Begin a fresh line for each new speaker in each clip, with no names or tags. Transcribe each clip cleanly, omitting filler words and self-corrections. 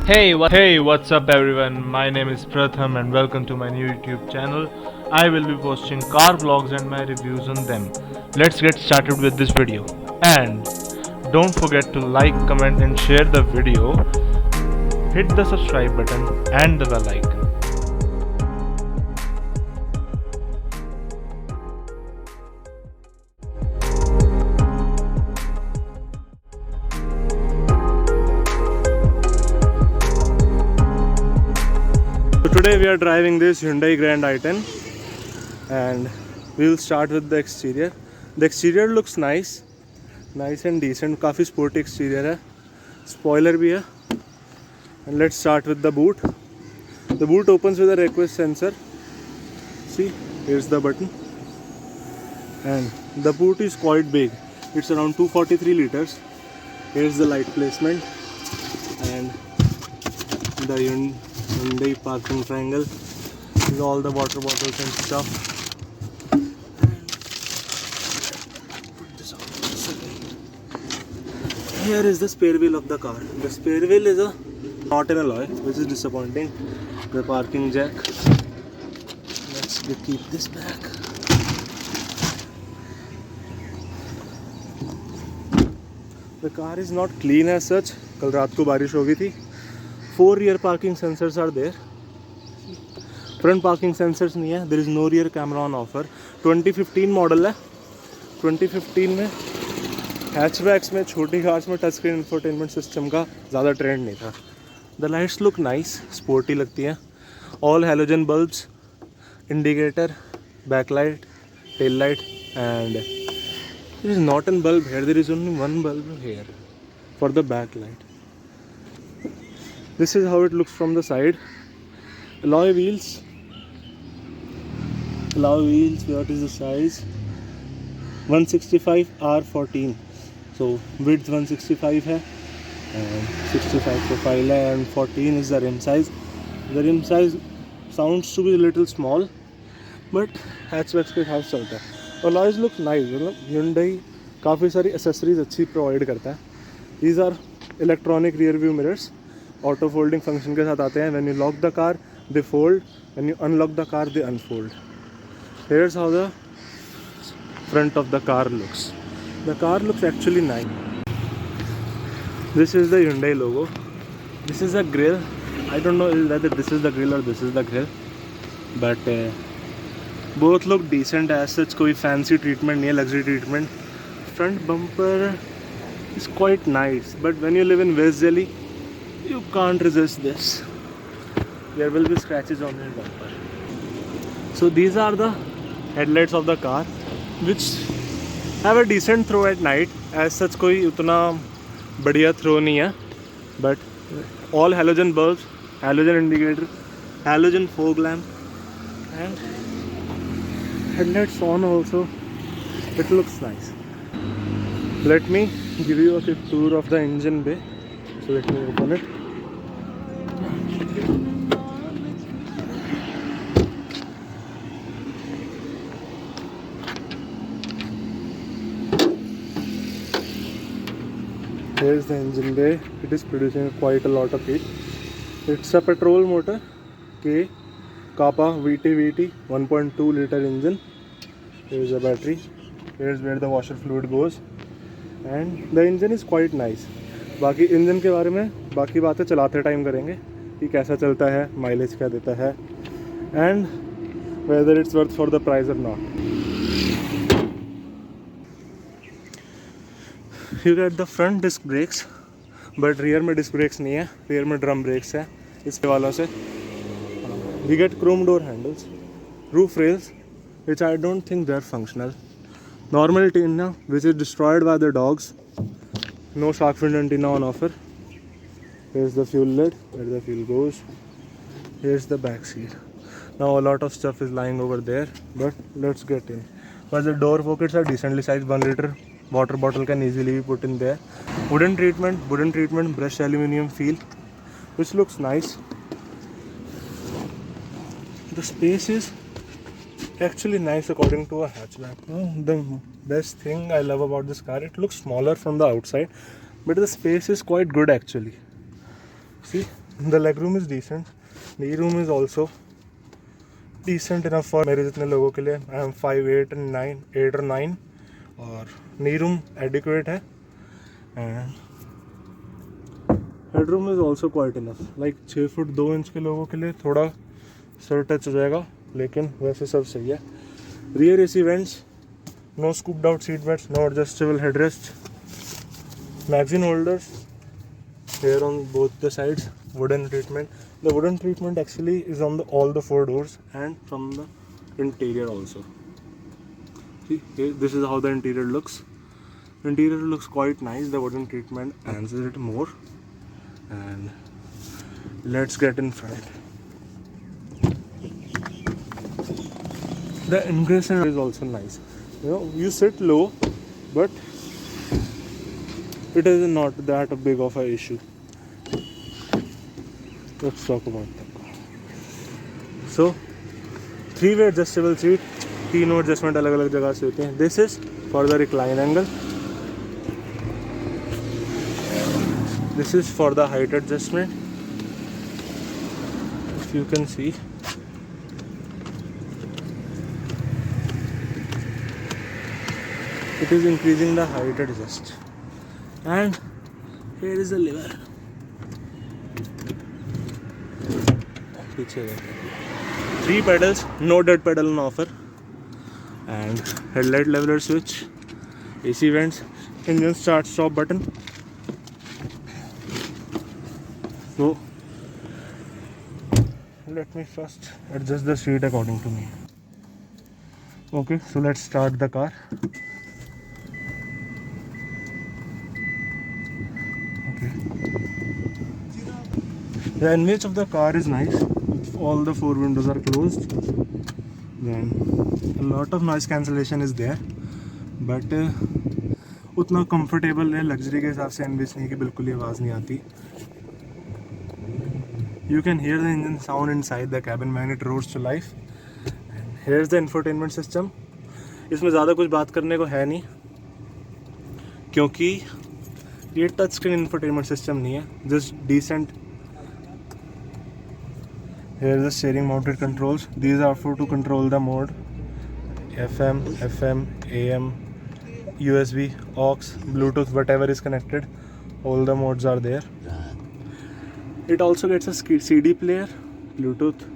Hey, what's up everyone? My name is Pratham and welcome to my new YouTube channel. I will be posting car vlogs and my reviews on them. Let's get started with this video. And don't forget to like, comment and share the video. Hit the subscribe button and the bell icon. So today we are driving this Hyundai Grand i10 and we will start with the exterior. The exterior looks nice and decent. काफ़ी sporty exterior है. Spoiler भी है. And let's start with the boot. The boot opens with a request sensor. See, here's the button. And the boot is quite big. It's around 243 liters. Here's the light placement and the Hyundai parking triangle. These are all the water bottles and stuff. Here is the spare wheel of the car. The spare wheel is not an alloy, which is disappointing. The parking jack. Let's keep this back. The car is not clean as such. कल रात को बारिश हो गई थी. 4 rear parking sensors are there. Front parking sensors नहीं है. There is no rear camera on offer. 2015 model है. 2015 में हैचबैक्स में छोटी कार्स में टच स्क्रीन इंफोटेनमेंट सिस्टम का ज़्यादा ट्रेंड नहीं था. The lights look nice, sporty लगती हैं. All halogen bulbs, indicator, backlight, tail light and there is not a bulb here. There is only one bulb here for the backlight. This is how it looks from the side. Alloy wheels. What is the size? 165 R14. So width 165 है and 65 profile है and 14 is the rim size. The rim size sounds to be a little small, but hatchbacks के हिसाब से चलता है. Alloys look nice. मतलब Hyundai काफ़ी सारी accessories अच्छी प्रोवाइड करता है. These are electronic rear view mirrors. Auto folding function के साथ आते हैं. When you lock the car, they fold. When you unlock the car, they unfold. Here's how the front of the car looks. The car looks actually nice. This is the Hyundai logo. This is a grille. I don't know whether this is the grille or this is the grille, but both look decent as such. कोई fancy treatment नहीं है, luxury treatment. Front bumper is quite nice, but when you live in West Delhi, you can't resist this. There will be scratches on your bumper. So these are the headlights of the car, which have a decent throw at night. As such कोई उतना बढ़िया throw नहीं है, but all halogen bulbs, halogen indicator, halogen fog lamp, and headlights on also. It looks nice. Let me give you a quick tour of the engine bay. So let me open it. Here's the engine bay. It is producing quite a lot of heat. It's a petrol motor, Kappa VT 1.2 liter engine. Here's the battery. Here's where the washer fluid goes. And the engine is quite nice. बाकी engine के बारे में बाकी बातें चलाते time करेंगे कि कैसा चलता है, माइलेज क्या देता है, and whether it's worth for the price or not. You get the front disc brakes, but rear में disc brakes नहीं है. Rear में drum brakes है इसके वालों से. We get chrome door handles, roof rails, which I don't think they're functional. Normal antenna, which is destroyed by the dogs. No shark fin antenna on offer. Here's the fuel lid, where the fuel goes. Here's the back seat. Now a lot of stuff is lying over there, but let's get in. But the door pockets are decently sized. 1 liter water bottle can easily be put in there. Wooden treatment, brushed aluminium feel, which looks nice. The space is actually nice according to a hatchback. The best thing I love about this car, it looks smaller from the outside, but the space is quite good actually. See, The leg room is decent. Knee room is also decent enough for मेरे जितने लोगों के लिए. I am 5'8" and 8 or 9 और knee room adequate है. And headroom is also quite enough. Like 6 foot 2 inch के लोगों के लिए थोड़ा सर टच हो जाएगा, लेकिन वैसे सब सही है. Rear AC vents, no scooped out seat belts, no adjustable headrest. Magazine holders here on both the sides. Wooden treatment. The wooden treatment actually is on all the 4 doors and from the interior also. See, this is how the interior looks. Interior looks quite nice. The wooden treatment enhances it more. And let's get in front. The ingress is also nice. You know, you sit low, but it is not that big of an issue. Let's talk about that. So, 3-way adjustable seat, तीनों adjustment अलग अलग जगह से होते हैं. This is for the recline angle. This is for the height adjustment. If you can see, it is increasing the height adjust. And here is the lever. 3 pedals, no dead pedal on offer. And headlight leveler switch, AC vents, engine start stop button. So let me first adjust the seat according to me. Okay, so let's start the car. Okay. The interior of the car is nice. All the 4 windows are closed. Then a lot of noise cancellation is there, but उतना comfortable है luxury के हिसाब से NVS नहीं कि बिल्कुल ही आवाज़ नहीं आती. You can hear the engine sound inside the cabin when it roars to life. And here's the infotainment system. इसमें ज़्यादा कुछ बात करने को है नहीं, क्योंकि ये टच स्क्रीन infotainment system नहीं है, just decent. Here is the steering mounted controls. These are for to control the mode FM, AM, USB, aux, Bluetooth, whatever is connected. All the modes are there. It also gets a CD player, Bluetooth.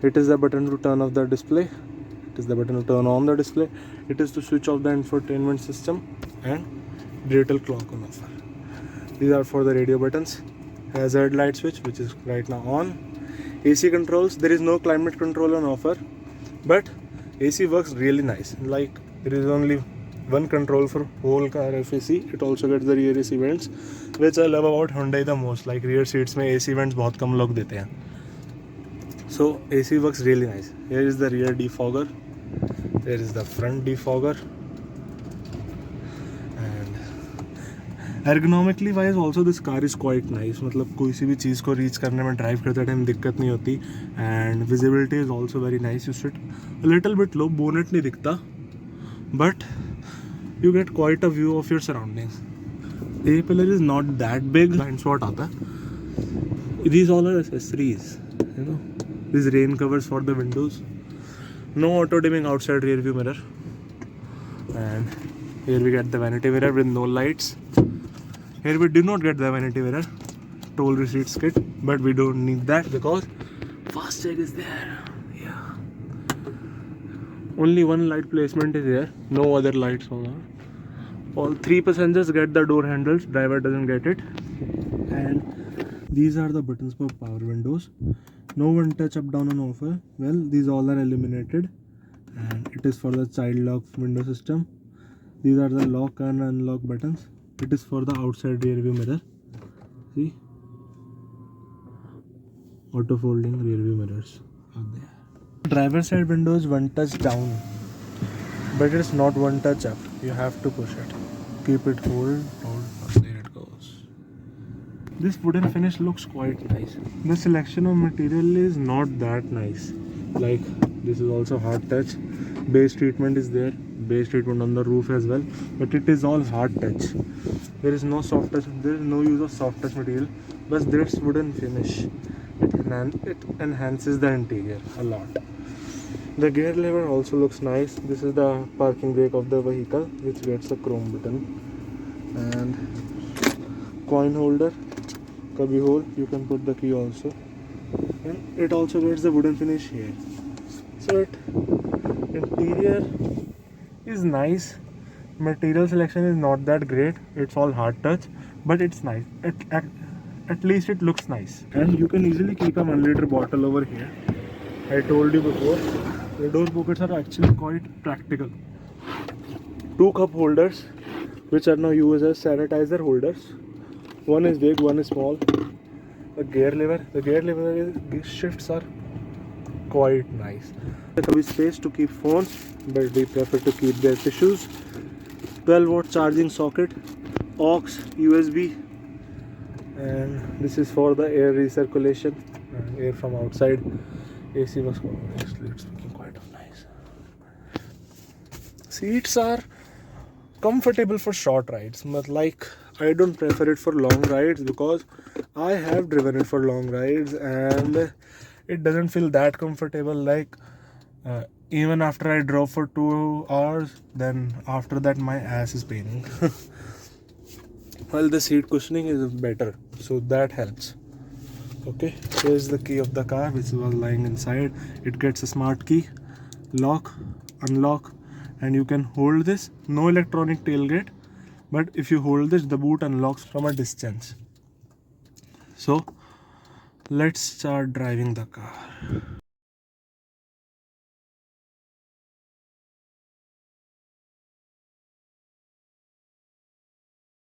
It is the button to turn off the display. It is the button to turn on the display. It is to switch off the infotainment system and digital clock on offer. These are for the radio buttons. Hazard light switch, which is right now on. AC controls, there is no climate control on offer, but AC works really nice. Like there is only one control for whole car FAC. It also gets the rear AC vents, which I love about Hyundai the most. Like rear seats में AC vents बहुत कम लोग देते हैं. So AC works really nice. Here is the rear defogger. There is the front defogger. Ergonomically wise also this car is quite nice. मतलब कोई सी भी चीज़ को reach करने में ड्राइव करते टाइम दिक्कत नहीं होती. And visibility is also very nice. You sit a little bit low, bonnet नहीं दिखता, but you get quite a view of your surroundings. A-pillar is not that big. Blind spot आता है. These all are accessories. You know, these rain covers for the windows. No auto dimming outside rear view mirror. And here we get the vanity mirror with no lights. Here we do not get the vanity mirror, toll receipts kit, but we don't need that because FASTag is there. Yeah. Only one light placement is there, no other lights on. All 3 passengers get the door handles, driver doesn't get it. And these are the buttons for power windows. No one touch up down on offer. Well, these all are eliminated, and it is for the child lock window system. These are the lock and unlock buttons. It is for the outside rear view mirror. See, auto folding rear view mirrors are there. Driver side windows one touch down, but it's not one touch up. You have to push it. Keep it hold. There it goes. This wooden finish looks quite nice. The selection of material is not that nice. Like this is also hard touch. Base treatment is there. Base treatment on the roof as well, but it is all hard touch. There is no soft touch. There is no use of soft touch material. but this wooden finish, it enhances the interior a lot. The gear lever also looks nice. This is the parking brake of the vehicle, which gets a chrome button, and coin holder, cubby hole, you can put the key also, and it also gets the wooden finish here. So interior is nice. Material selection is not that great, it's all hard touch, but it's nice. At least it looks nice. And you can easily keep a 1 liter bottle over here. I told you before, the door pockets are actually quite practical. 2 cup holders, which are now used as sanitizer holders. One is big, one is small. The gear lever shifts are quite nice. There is space to keep phones, but we prefer to keep their tissues. 12-volt charging socket, aux, USB, and this is for the air recirculation, air from outside. AC was actually it's looking quite nice. Seats are comfortable for short rides, but like I don't prefer it for long rides because I have driven it for long rides and it doesn't feel that comfortable. Like even after I drove for 2 hours, then after that my ass is paining. Well, the seat cushioning is better, so that helps. Okay, here's the key of the car which was lying inside. It gets a smart key, lock, unlock, and you can hold this. No electronic tailgate, but if you hold this, the boot unlocks from a distance. So let's start driving the car.